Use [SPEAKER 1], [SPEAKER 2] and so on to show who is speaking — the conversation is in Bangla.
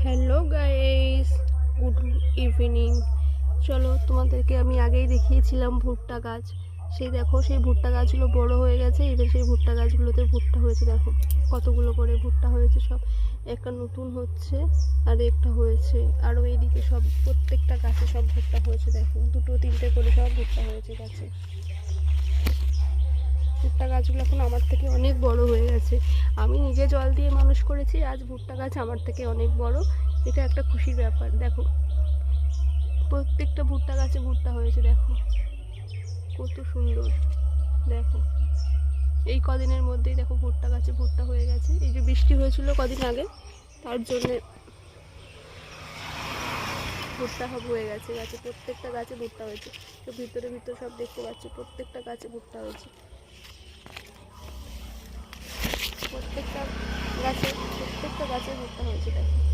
[SPEAKER 1] Hello guys, good evening. চলো, তোমাদেরকে আমি আগেই দেখিয়েছিলাম ভুট্টা গাছ। সেই দেখো, সেই ভুট্টা গাছগুলো বড় হয়ে গেছে। এবার সেই ভুট্টা গাছগুলোতে ভুট্টা হয়েছে। দেখো কতগুলো করে ভুট্টা হয়েছে। সব একটা নতুন হচ্ছে আর একটা হয়েছে। আরও এইদিকে সব প্রত্যেকটা গাছে সব ভুট্টা হয়েছে। দেখো দুটো তিনটে করে সব ভুট্টা হয়েছে গাছে। ভুট্টা গাছগুলো এখন আমার থেকে অনেক বড় হয়ে গেছে। আমি নিজে জল দিয়ে মানুষ করেছি, আজ ভুট্টা গাছ আমার থেকে অনেক বড়। এটা একটা খুশির ব্যাপার। দেখো প্রত্যেকটা ভুট্টা গাছে ভুট্টা হয়েছে। দেখো কত সুন্দর। দেখো এই কদিনের মধ্যেই দেখো ভুট্টা গাছে ভুট্টা হয়ে গেছে। এই যে বৃষ্টি হয়েছিল কদিন আগে, তার জন্যে ভুট্টা সব হয়ে গেছে গাছে। প্রত্যেকটা গাছে ভুট্টা হয়েছে। তো ভিতরে ভিতরে সব দেখতে পাচ্ছি, প্রত্যেকটা গাছে ভুট্টা হয়েছে। প্রত্যেকটা গাছে ভুট্টা হয়েছে। দেখো